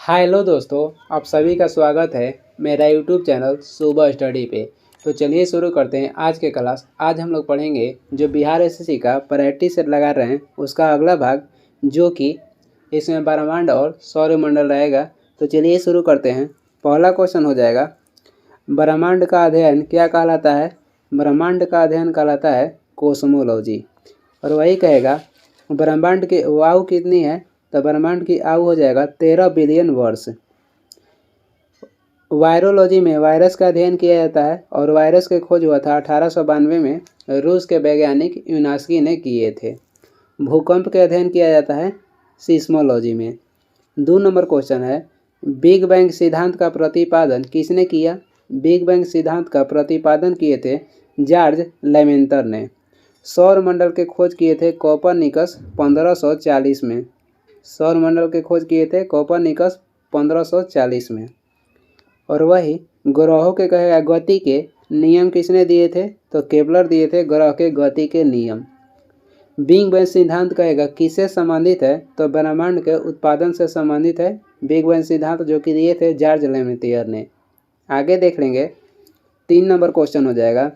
Hello दोस्तों, आप सभी का स्वागत है मेरा यूट्यूब चैनल सुबह स्टडी पे। तो चलिए शुरू करते हैं आज के क्लास। आज हम लोग पढ़ेंगे जो बिहार एसएससी का प्रैक्टिस सेट लगा रहे हैं उसका अगला भाग, जो कि इसमें ब्रह्मांड और सौरमंडल रहेगा। तो चलिए शुरू करते हैं। पहला क्वेश्चन हो जाएगा, ब्रह्मांड का अध्ययन क्या कहलाता है? ब्रह्मांड का अध्ययन कहलाता है कोस्मोलॉजी। और वही कहेगा ब्रह्मांड की आयु कितनी है? तो ब्रह्मांड की आयु हो जाएगा 13 बिलियन वर्ष। वायरोलॉजी में वायरस का अध्ययन किया जाता है और वायरस की खोज हुआ था 1892 में, रूस के वैज्ञानिक यूनास्की ने किए थे। भूकंप के अध्ययन किया जाता है सीस्मोलॉजी में। 2 नंबर क्वेश्चन है, बिग बैंग सिद्धांत का प्रतिपादन किसने किया? बिग बैंग सिद्धांत का प्रतिपादन किए थे जॉर्ज लेमेंतर ने। सौरमंडल के खोज किए थे कोपरनिकस 1540 में। सौरमंडल के खोज किए थे कोपरनिकस 1540 में। और वही ग्रहों के कहेगा गति के नियम किसने दिए थे? तो केपलर दिए थे ग्रह के गति के नियम। बिग बैंग सिद्धांत कहेगा किससे संबंधित है? तो ब्रह्मांड के उत्पादन से संबंधित है बिग बैंग सिद्धांत, जो कि दिए थे जॉर्ज लेमेंतर ने। आगे देख लेंगे। 3 नंबर क्वेश्चन हो जाएगा,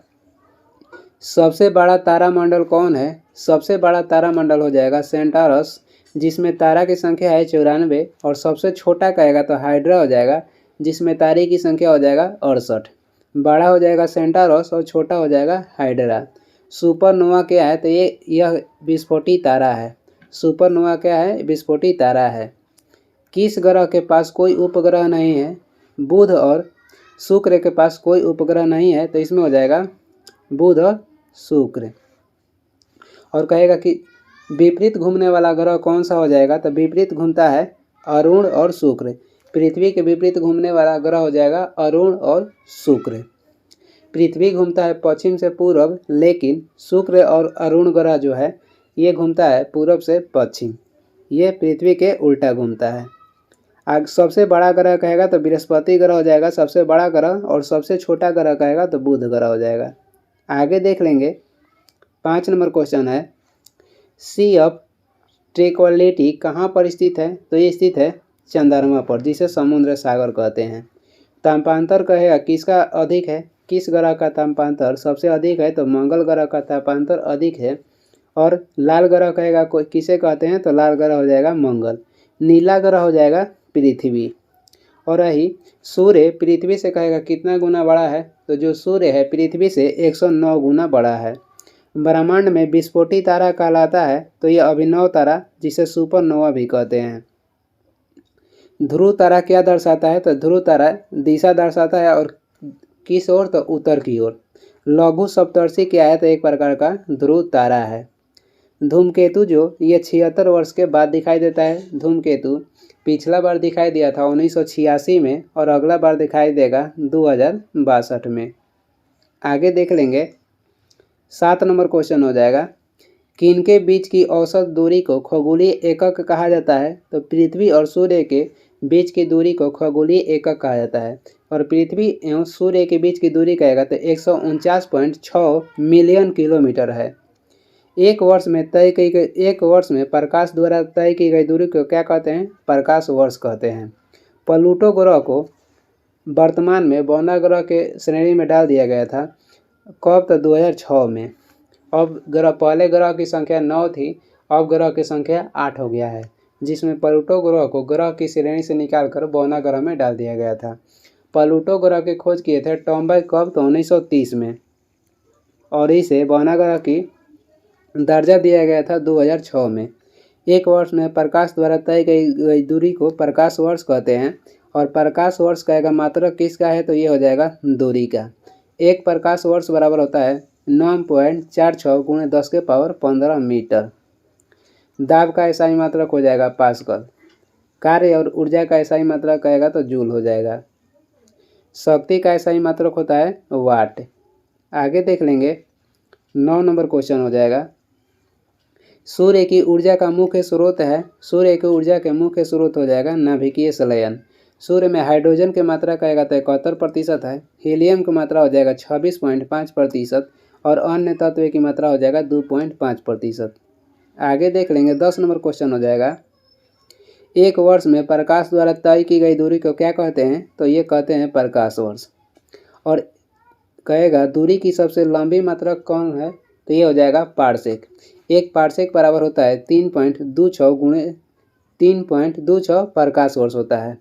सबसे बड़ा तारामंडल कौन है? सबसे बड़ा तारामंडल हो जाएगा सेंटारस, जिसमें तारा की संख्या है 94। और सबसे छोटा कहेगा तो हाइड्रा हो जाएगा, जिसमें तारे की संख्या हो जाएगा 68। बड़ा हो जाएगा सेंटारस और छोटा हो जाएगा हाइड्रा। सुपरनोवा क्या है? तो यह विस्फोटी तारा है। सुपरनोवा क्या है? विस्फोटी तारा है। किस ग्रह के पास कोई उपग्रह नहीं है? बुध और शुक्र के पास कोई उपग्रह नहीं है, तो इसमें हो जाएगा बुध और शुक्र। और कहेगा कि विपरीत घूमने वाला ग्रह कौन सा हो जाएगा? तो विपरीत घूमता है अरुण और शुक्र। पृथ्वी के विपरीत घूमने वाला ग्रह हो जाएगा अरुण और शुक्र। पृथ्वी घूमता है पश्चिम से पूर्व, लेकिन शुक्र और अरुण ग्रह जो है ये घूमता है पूर्व से पश्चिम। ये पृथ्वी के उल्टा घूमता है। आग सबसे बड़ा ग्रह कहेगा तो बृहस्पति ग्रह हो जाएगा सबसे बड़ा ग्रह, और सबसे छोटा ग्रह कहेगा तो बुध ग्रह हो जाएगा। आगे देख लेंगे। 5 नंबर क्वेश्चन है, सी ऑफ ट्रैंक्विलिटी कहाँ पर स्थित है? तो ये स्थित है चंद्रमा पर, जिसे समुद्र सागर कहते हैं। तापांतर कहेगा किसका अधिक है? किस ग्रह का तापांतर सबसे अधिक है? तो मंगल ग्रह का तापांतर अधिक है। और लाल ग्रह कहेगा किसे कहते हैं? तो लाल ग्रह हो जाएगा मंगल। नीला ग्रह हो जाएगा पृथ्वी। और रही सूर्य पृथ्वी से कहेगा कितना गुना बड़ा है? तो जो सूर्य है पृथ्वी से 109 गुना बड़ा है। ब्रह्मांड में विस्फोटी तारा कहलाता है तो यह अभिनव तारा, जिसे सुपरनोवा भी कहते हैं। ध्रुव तारा क्या दर्शाता है? तो ध्रुव तारा दिशा दर्शाता है, और किस ओर? तो उत्तर की ओर। लघु सप्तर्षि क्या है? तो एक प्रकार का ध्रुव तारा है। धूमकेतु जो ये 76 वर्ष के बाद दिखाई देता है। धूमकेतु पिछला बार दिखाई दिया था 1986 में, और अगला बार दिखाई देगा 2062 में। आगे देख लेंगे। 7 नंबर क्वेश्चन हो जाएगा, किनके बीच की औसत दूरी को खगोलीय एकक कहा जाता है? तो पृथ्वी और सूर्य के बीच की दूरी को खगोलीय एकक कहा जाता है। और पृथ्वी एवं सूर्य के बीच की दूरी कहेगा तो 149.6 मिलियन किलोमीटर है। एक वर्ष में प्रकाश द्वारा तय की गई दूरी को क्या कहते हैं? प्रकाश वर्ष कहते हैं। प्लूटो ग्रह को वर्तमान में बौना ग्रह के श्रेणी में डाल दिया गया था। कब? तो 2006 में। अब पहले ग्रह की संख्या 9 थी, अब ग्रह की संख्या 8 हो गया है, जिसमें प्लूटो ग्रह को ग्रह की श्रेणी से निकालकर बौना ग्रह में डाल दिया गया था। प्लूटो ग्रह की खोज किए थे टॉम्बाई कब? तो 1930 में, और इसे बौना ग्रह की दर्जा दिया गया था 2006 में। एक वर्ष में प्रकाश द्वारा तय की गई दूरी को प्रकाश वर्ष कहते हैं। और प्रकाश वर्ष कहेगा मात्रक किसका है? तो ये हो जाएगा दूरी का। एक प्रकाश वर्ष बराबर होता है 9.46 × 10⁻15 मीटर। दाब का एसआई मात्रक हो जाएगा पास्कल। कार्य और ऊर्जा का एसआई मात्रक कहेगा तो जूल हो जाएगा। शक्ति का एसआई मात्रक होता है वाट। आगे देख लेंगे। 9 नंबर क्वेश्चन हो जाएगा, सूर्य की ऊर्जा का मुख्य स्रोत है। सूर्य की ऊर्जा के मुख्य स्रोत हो जाएगा नाभिकीय संलयन। सूर्य में हाइड्रोजन की मात्रा कहेगा तो 71% है। हीलियम की मात्रा हो जाएगा 26.5%, और अन्य तत्व की मात्रा हो जाएगा 2.5%। आगे देख लेंगे। 10 नंबर क्वेश्चन हो जाएगा, एक वर्ष में प्रकाश द्वारा तय की गई दूरी को क्या कहते हैं? तो ये कहते हैं प्रकाश वर्ष। और कहेगा दूरी की सबसे लंबी मात्रा कौन है? तो ये हो जाएगा पारसेक। एक पारसेक बराबर होता है 3.26 गुणे 3.26 प्रकाश वर्ष होता है।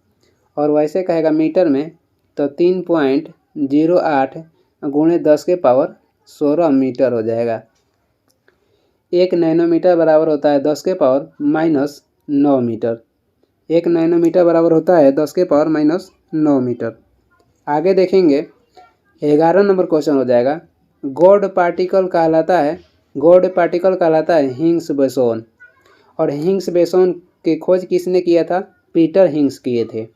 और वैसे कहेगा मीटर में तो 3.08 गुणे 10⁻16 मीटर हो जाएगा। 1 नैनोमीटर बराबर होता है 10⁻⁻9 मीटर। 1 नैनोमीटर बराबर होता है 10⁻⁻9 मीटर। आगे देखेंगे 11 नंबर क्वेश्चन हो जाएगा। गॉड पार्टिकल कहलाता है हिग्स बोसोन। और हिग्स बोसोन की खोज किसने किया था? पीटर हिग्स किए थे।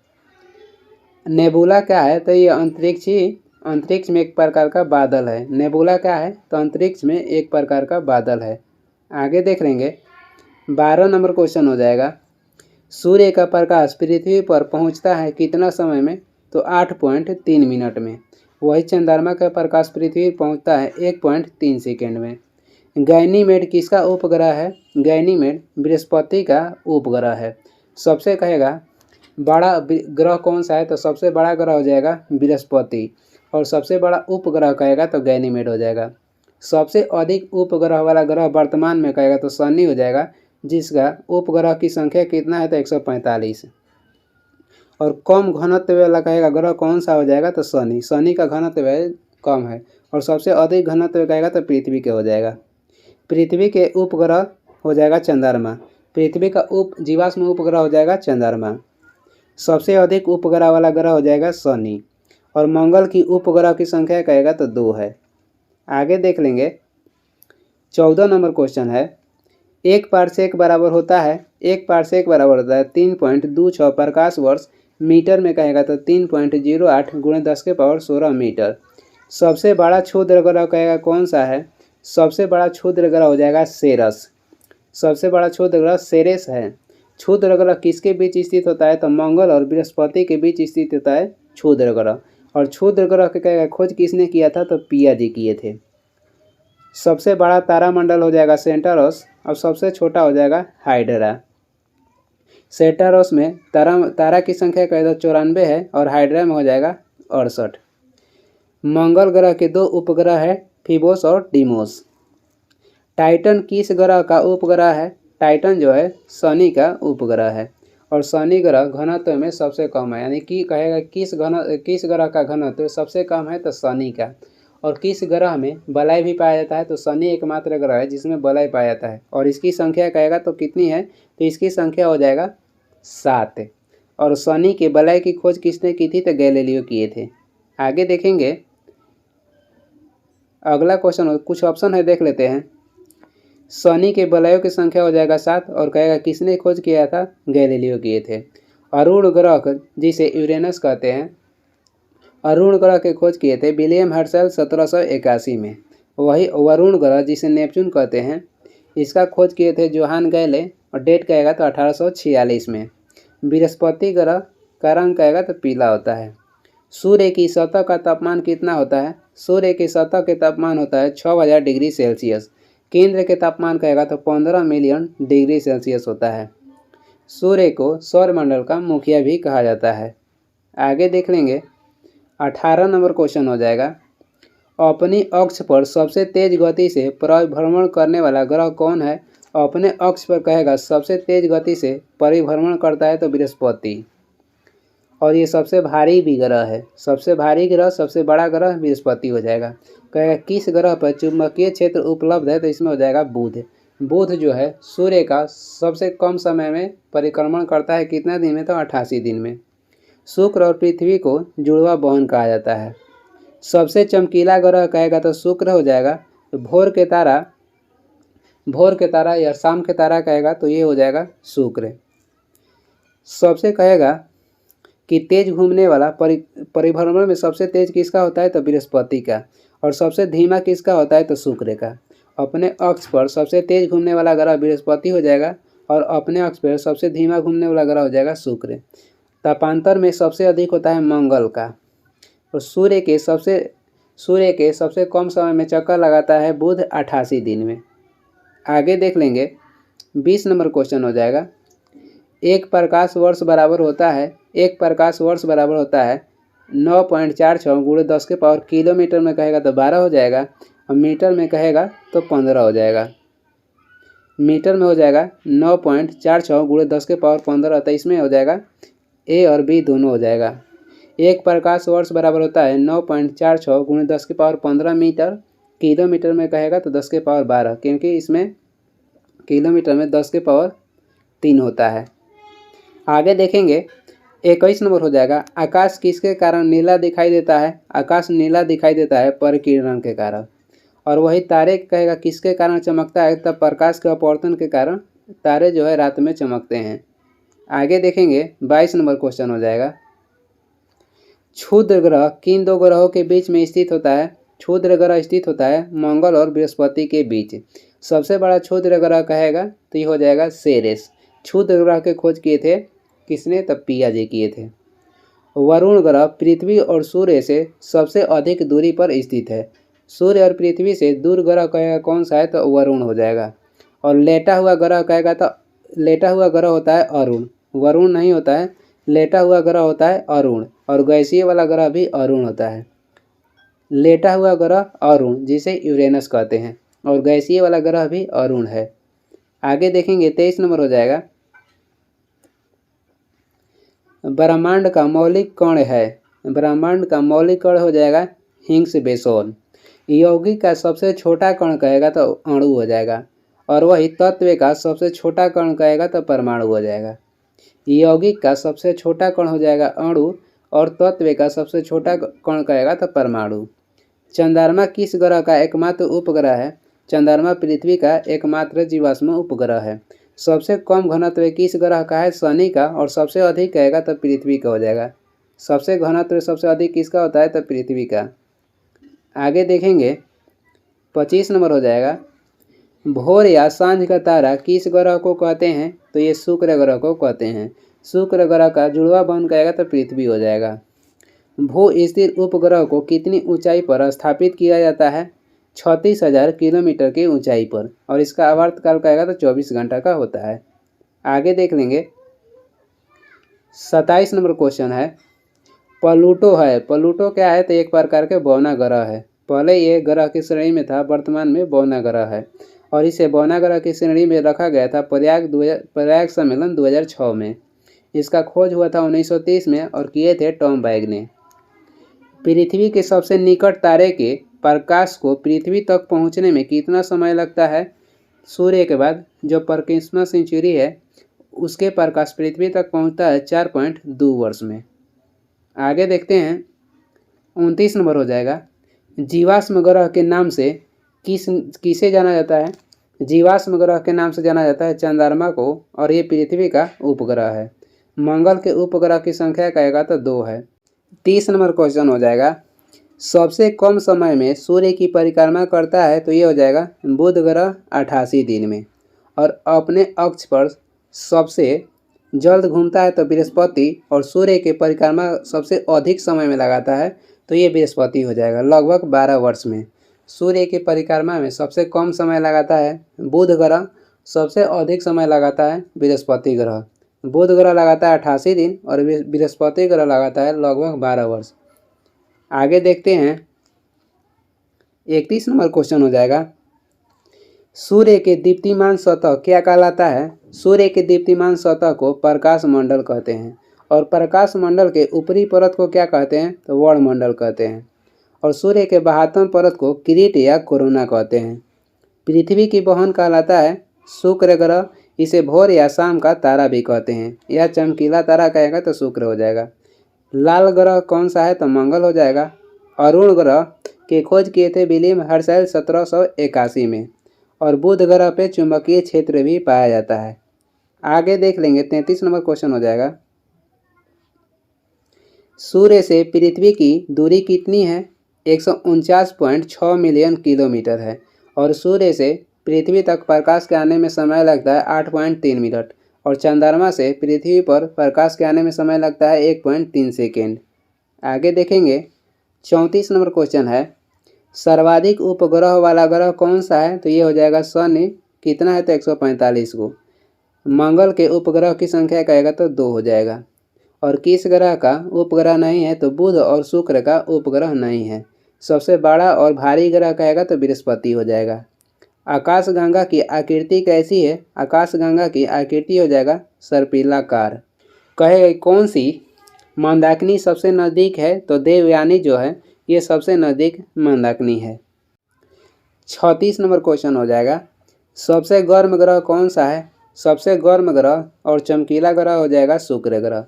नेबुला क्या है? तो ये अंतरिक्ष में एक प्रकार का बादल है। नेबुला क्या है? तो अंतरिक्ष में एक प्रकार का बादल है। आगे देख लेंगे 12 नंबर क्वेश्चन हो जाएगा। सूर्य का प्रकाश पृथ्वी पर पहुंचता है कितना समय में? तो 8.3 मिनट में। वही चंद्रमा का प्रकाश पृथ्वी पहुंचता है 1.3 सेकेंड में। गैनीमेड किसका उपग्रह है? गैनीमेड बृहस्पति का उपग्रह है। सबसे कहेगा बड़ा ग्रह कौन सा है? तो सबसे बड़ा ग्रह हो जाएगा बृहस्पति। और सबसे बड़ा उपग्रह कहेगा तो गैनीमेड हो जाएगा। सबसे अधिक उपग्रह वाला ग्रह वर्तमान में कहेगा तो शनि हो जाएगा, जिसका उपग्रह की संख्या कितना है? तो 145। और कम घनत्व वाला कहेगा ग्रह कौन सा हो जाएगा? तो शनि। शनि का घनत्व कम है। और सबसे अधिक घनत्व कहेगा तो पृथ्वी के हो जाएगा। पृथ्वी के उपग्रह हो जाएगा चंद्रमा। पृथ्वी का जीवाश्म उपग्रह हो जाएगा चंद्रमा। सबसे अधिक उपग्रह वाला ग्रह हो जाएगा शनि। और मंगल की उपग्रह की संख्या कहेगा तो 2 है। आगे देख लेंगे 14 नंबर क्वेश्चन है। एक पारसेक बराबर होता है 3.26 प्रकाश वर्ष। मीटर में कहेगा तो 3.08 गुणे 10⁻16 मीटर। सबसे बड़ा क्षुद्र ग्रह कहेगा कौन सा है? सबसे बड़ा क्षुद्र ग्रह हो जाएगा सेरस। सबसे बड़ा क्षुद्र ग्रह सेरेस है। क्षुद्र ग्रह किसके बीच स्थित होता है? तो मंगल और बृहस्पति के बीच स्थित होता है क्षुद्र ग्रह। और क्षुद्र ग्रह के कहेगा खोज किसने किया था? तो पियाजी किए थे। सबसे बड़ा तारामंडल हो जाएगा सेंटारोस। और सबसे छोटा हो जाएगा हाइड्रा। सेंटारोस में तारा की संख्या कहे तो 94 है। और हाइड्रा में हो जाएगा 68। मंगल ग्रह के 2 उपग्रह है, फिबोस और डीमोस। टाइटन किस ग्रह का उपग्रह है? टाइटन जो है शनि का उपग्रह है। और शनि ग्रह घनत्व में सबसे कम है। यानी कि कहेगा किस ग्रह का घनत्व सबसे कम है? तो शनि का। और किस ग्रह में बलय भी पाया जाता है? तो शनि एकमात्र ग्रह है जिसमें बलय पाया जाता है। और इसकी संख्या कहेगा तो कितनी है? तो इसकी संख्या हो जाएगा 7। और शनि के बलय की खोज किसने की थी? तो गैलीलियो किए थे। आगे देखेंगे अगला क्वेश्चन, कुछ ऑप्शन है देख लेते हैं। शनि के बलयों की संख्या हो जाएगा 7। और कहेगा किसने खोज किया था? गैलीलियो किए थे। अरुण ग्रह जिसे यूरेनस कहते हैं, अरुण ग्रह के खोज किए थे विलियम हर्शल 1781 में। वही वरुण ग्रह जिसे नेपच्यून कहते हैं, इसका खोज किए थे जोहान गैले। और डेट कहेगा तो 1846 में। बृहस्पति ग्रह का रंग कहेगा तो पीला होता है। सूर्य की सतह का तापमान कितना होता है? सूर्य की सतह के तापमान होता है 6000 डिग्री सेल्सियस। केंद्र के तापमान कहेगा तो 15 मिलियन डिग्री सेल्सियस होता है। सूर्य को सौरमंडल का मुखिया भी कहा जाता है। आगे देख लेंगे 18 नंबर क्वेश्चन हो जाएगा। अपनी अक्ष पर सबसे तेज गति से परिभ्रमण करने वाला ग्रह कौन है? अपने अक्ष पर कहेगा सबसे तेज गति से परिभ्रमण करता है तो बृहस्पति। और ये सबसे भारी भी ग्रह है। सबसे भारी ग्रह, सबसे बड़ा ग्रह बृहस्पति हो जाएगा। कहेगा किस ग्रह पर चुंबकीय क्षेत्र उपलब्ध है? तो इसमें हो जाएगा बुध। बुध जो है सूर्य का सबसे कम समय में परिक्रमण करता है। कितना दिन में? तो 88 दिन में। शुक्र और पृथ्वी को जुड़वा बहन कहा जाता है। सबसे चमकीला ग्रह कहेगा तो शुक्र हो जाएगा। तो भोर के तारा या शाम के तारा कहेगा तो ये हो जाएगा शुक्र। सबसे कहेगा कि तेज घूमने वाला परिभ्रमण में सबसे तेज किसका होता है? तो बृहस्पति का। और सबसे धीमा किसका होता है? तो शुक्र का। अपने अक्ष पर सबसे तेज घूमने वाला ग्रह बृहस्पति हो जाएगा। और अपने अक्ष पर सबसे धीमा घूमने वाला ग्रह हो जाएगा शुक्र। तापांतर में सबसे अधिक होता है मंगल का। और सूर्य के सबसे कम समय में चक्कर लगाता है बुध 88 दिन में। आगे देख लेंगे 20 नंबर क्वेश्चन हो जाएगा। एक प्रकाश वर्ष बराबर होता है 9.46 गुणे 10 के पावर, किलोमीटर में कहेगा तो 12 हो जाएगा और मीटर में कहेगा तो 15 हो जाएगा। मीटर में हो जाएगा 9.46 गुणे 10 के पावर 15, तो इसमें हो जाएगा ए और बी दोनों हो जाएगा। एक प्रकाश वर्ष बराबर होता है 9.46 गुणे 10 के पावर 15 मीटर, किलोमीटर में कहेगा तो 10 के पावर 12, क्योंकि इसमें किलोमीटर में 10 के पावर 3 होता है। आगे देखेंगे 21 नंबर हो जाएगा, आकाश किसके कारण नीला दिखाई देता है? आकाश नीला दिखाई देता है परिकिरण के कारण। और वही तारे कहेगा किसके कारण चमकता है? तब प्रकाश के अपवर्तन के कारण तारे जो है रात में चमकते हैं। आगे देखेंगे 22 नंबर क्वेश्चन हो जाएगा, क्षुद्र ग्रह किन दो ग्रहों के बीच में स्थित होता है? क्षुद्र ग्रह स्थित होता है मंगल और बृहस्पति के बीच। सबसे बड़ा क्षुद्र ग्रह कहेगा तो ये हो जाएगा सेरेस। क्षुद्र ग्रह के खोज किए थे किसने? तब पियाजे किए थे। वरुण ग्रह पृथ्वी और सूर्य से सबसे अधिक दूरी पर स्थित है। सूर्य और पृथ्वी से दूर ग्रह कहेगा कौन सा है? तो वरुण हो जाएगा। और लेटा हुआ ग्रह कहेगा तो लेटा हुआ ग्रह होता है अरुण, वरुण नहीं होता है। लेटा हुआ ग्रह होता है अरुण, और गैसीय वाला ग्रह भी अरुण होता है। लेटा हुआ ग्रह अरुण जिसे यूरेनस कहते हैं, और गैसीय वाला ग्रह भी अरुण है। आगे देखेंगे 23 नंबर हो जाएगा, ब्रह्मांड का मौलिक कण है। ब्रह्मांड का मौलिक कण हो जाएगा हिग्स बोसोन। यौगिक का सबसे छोटा कण कहेगा तो अणु हो जाएगा, और वही तत्व का सबसे छोटा कण कहेगा तो परमाणु हो जाएगा। यौगिक का सबसे छोटा कण हो जाएगा अणु, और तत्व का सबसे छोटा कण कहेगा तो परमाणु। चंद्रमा किस ग्रह का एकमात्र उपग्रह है? चंद्रमा पृथ्वी का एकमात्र जीवाश्म उपग्रह है। सबसे कम घनत्व किस ग्रह का है? शनि का, और सबसे अधिक कहेगा तो पृथ्वी का हो जाएगा। सबसे घनत्व सबसे अधिक किसका होता है? तो पृथ्वी का। आगे देखेंगे 25 नंबर हो जाएगा, भोर या सांझ का तारा किस ग्रह को कहते हैं? तो ये शुक्र ग्रह को कहते हैं। शुक्र ग्रह का जुड़वा बन कहेगा तो पृथ्वी हो जाएगा। भू स्थिर उपग्रह को कितनी ऊंचाई पर स्थापित किया जाता है? 36,000 किलोमीटर की ऊंचाई पर, और इसका आवर्तकाल कहेगा तो 24 घंटा का होता है। आगे देख लेंगे 27 नंबर क्वेश्चन है, प्लूटो है। प्लूटो क्या है? तो एक प्रकार के बौना ग्रह है। पहले ये ग्रह की श्रेणी में था, वर्तमान में बौना ग्रह है, और इसे बौना ग्रह की श्रेणी में रखा गया था प्रयाग सम्मेलन 2006 में। इसका खोज हुआ था 1930 में, और किए थे टॉम बैग ने। पृथ्वी के सबसे निकट तारे के प्रकाश को पृथ्वी तक पहुंचने में कितना समय लगता है? सूर्य के बाद जो परकिंसमस सेंचुरी है उसके प्रकाश पृथ्वी तक पहुंचता है 4.2 वर्ष में। आगे देखते हैं 29 नंबर हो जाएगा, जीवाश्म ग्रह के नाम से किसे जाना जाता है? जीवाश्म ग्रह के नाम से जाना जाता है चंद्रमा को, और ये पृथ्वी का उपग्रह है। मंगल के उपग्रह की संख्या कहेगा तो 2 है। 30 नंबर क्वेश्चन हो जाएगा, सबसे कम समय में सूर्य की परिक्रमा करता है? तो ये हो जाएगा बुध ग्रह 88 दिन में। और अपने अक्ष पर सबसे जल्द घूमता है तो बृहस्पति, और सूर्य की परिक्रमा सबसे अधिक समय में लगाता है तो ये बृहस्पति हो जाएगा, लगभग 12 वर्ष में। सूर्य की परिक्रमा में सबसे कम समय लगाता है बुध ग्रह, सबसे अधिक समय लगाता है बृहस्पति ग्रह। बुध ग्रह लगाता है 88 दिन, और बृहस्पति ग्रह लगाता है लगभग 12 वर्ष। आगे देखते हैं 31 नंबर क्वेश्चन हो जाएगा, सूर्य के दीप्तिमान सतह क्या कहलाता है? सूर्य के दीप्तिमान सतह को प्रकाश मंडल कहते हैं, और प्रकाश मंडल के ऊपरी परत को क्या कहते हैं? तो वर्णमंडल कहते हैं। और सूर्य के बाहरतम परत को किरीट या कोरोना कहते हैं। पृथ्वी की बहन कहलाता है शुक्र ग्रह, इसे भोर या शाम का तारा भी कहते हैं। यह चमकीला तारा कहेगा तो शुक्र हो जाएगा। लाल ग्रह कौन सा है? तो मंगल हो जाएगा। अरुण ग्रह की खोज किए थे विलियम हर्शेल 1781 में, और बुध ग्रह पे चुंबकीय क्षेत्र भी पाया जाता है। आगे देख लेंगे 33 नंबर क्वेश्चन हो जाएगा, सूर्य से पृथ्वी की दूरी कितनी है? 149.6 मिलियन किलोमीटर है, और सूर्य से पृथ्वी तक प्रकाश के आने में समय लगता है 8.3 मिनट, और चंद्रमा से पृथ्वी पर प्रकाश के आने में समय लगता है 1.3 सेकेंड। आगे देखेंगे 34 नंबर क्वेश्चन है, सर्वाधिक उपग्रह वाला ग्रह कौन सा है? तो ये हो जाएगा शनि। कितना है? तो 145 को। मंगल के उपग्रह की संख्या कहेगा तो 2 हो जाएगा। और किस ग्रह का उपग्रह नहीं है तो बुध और शुक्र का उपग्रह नहीं है। सबसे बड़ा और भारी ग्रह कहेगा तो बृहस्पति हो जाएगा। आकाशगंगा की आकृति कैसी है? आकाशगंगा की आकृति हो जाएगा सर्पिलाकार। कहेगा कौन सी मंदाकिनी सबसे नज़दीक है तो देवयानी जो है ये सबसे नज़दीक मंदाकिनी है। 36 नंबर क्वेश्चन हो जाएगा, सबसे गर्म ग्रह कौन सा है? सबसे गर्म ग्रह और चमकीला ग्रह हो जाएगा शुक्र ग्रह।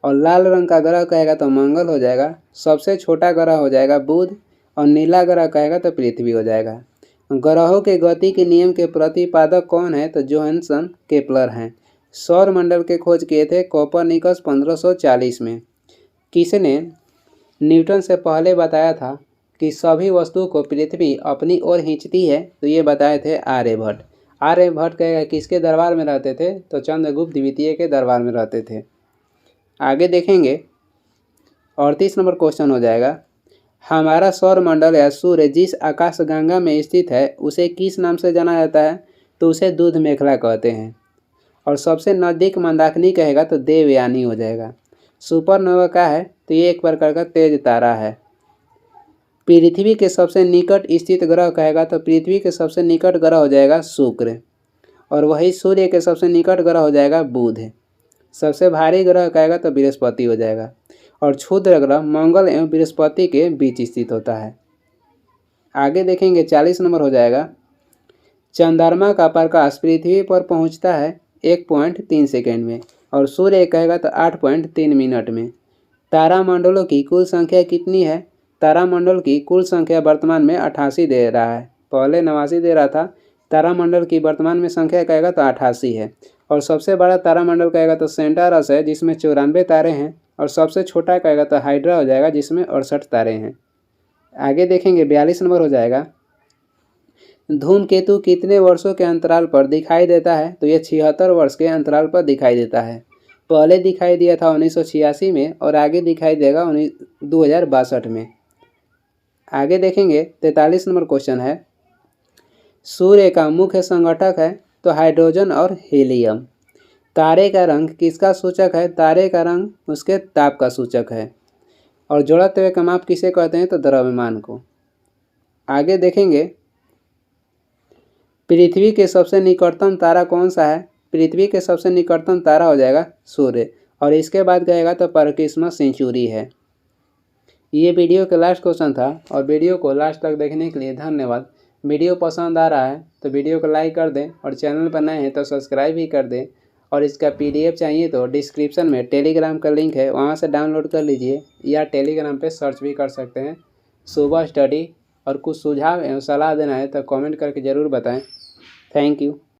और लाल रंग का ग्रह कहेगा तो मंगल हो जाएगा। सबसे छोटा ग्रह हो जाएगा बुध और नीला ग्रह कहेगा तो पृथ्वी हो जाएगा। ग्रहों के गति के नियम के प्रतिपादक कौन है तो जोहानसन केपलर हैं। सौर मंडल के खोज किए थे कोपरनिकस 1540 में। किसने न्यूटन से पहले बताया था कि सभी वस्तुओं को पृथ्वी अपनी ओर खींचती है? तो ये बताए थे आर्यभट्ट। आर्यभट्ट कहेगा किसके दरबार में रहते थे तो चंद्रगुप्त द्वितीय के दरबार में रहते थे। आगे देखेंगे 38 नंबर क्वेश्चन हो जाएगा, हमारा सौर मंडल या सूर्य जिस आकाशगंगा में स्थित है उसे किस नाम से जाना जाता है तो उसे दूध मेखला कहते हैं। और सबसे नज़दीक मंदाकिनी कहेगा तो देवयानी हो जाएगा। सुपरनोवा क्या है तो ये एक प्रकार का तेज तारा है। पृथ्वी के सबसे निकट स्थित ग्रह कहेगा तो पृथ्वी के सबसे निकट ग्रह हो जाएगा शुक्र। और वही सूर्य के सबसे निकट ग्रह हो जाएगा बुध। सबसे भारी ग्रह कहेगा तो बृहस्पति हो जाएगा। और क्षुद्र ग्रह मंगल एवं बृहस्पति के बीच स्थित होता है। आगे देखेंगे 40 नंबर हो जाएगा, चंद्रमा का प्रकाश पृथ्वी पर पहुंचता है 1.3 सेकेंड में और सूर्य कहेगा तो 8.3 मिनट में। तारामंडलों की कुल संख्या कितनी है? तारामंडल की कुल संख्या वर्तमान में 88 दे रहा है, पहले 89 दे रहा था। तारामंडल की वर्तमान में संख्या कहेगा तो 88 है। और सबसे बड़ा तारामंडल कहेगा तो सेंटारस है जिसमें 94 तारे हैं। और सबसे छोटा कहेगा तो हाइड्रा हो जाएगा जिसमें 68 तारे हैं। आगे देखेंगे 42 नंबर हो जाएगा, धूमकेतु कितने वर्षों के अंतराल पर दिखाई देता है तो ये 76 वर्ष के अंतराल पर दिखाई देता है। पहले दिखाई दिया था 1986 में और आगे दिखाई देगा 2062 में। आगे देखेंगे 43 नंबर क्वेश्चन है, सूर्य का मुख्य संगठक है तो हाइड्रोजन और हीलियम। तारे का रंग किसका सूचक है? तारे का रंग उसके ताप का सूचक है। और जड़त्व का माप किसे कहते हैं तो द्रव्यमान को। आगे देखेंगे पृथ्वी के सबसे निकटतम तारा कौन सा है? पृथ्वी के सबसे निकटतम तारा हो जाएगा सूर्य। और इसके बाद कहेगा तो परक्रिसमस सेंचुरी है। ये वीडियो का लास्ट क्वेश्चन था और वीडियो को लास्ट तक देखने के लिए धन्यवाद। वीडियो पसंद आ रहा है तो वीडियो को लाइक कर दें और चैनल पर नए हैं तो सब्सक्राइब भी कर दें। और इसका PDF चाहिए तो डिस्क्रिप्शन में टेलीग्राम का लिंक है, वहाँ से डाउनलोड कर लीजिए या टेलीग्राम पे सर्च भी कर सकते हैं। सुबह स्टडी और कुछ सुझाव एवं सलाह देना है तो कमेंट करके ज़रूर बताएं। Thank you.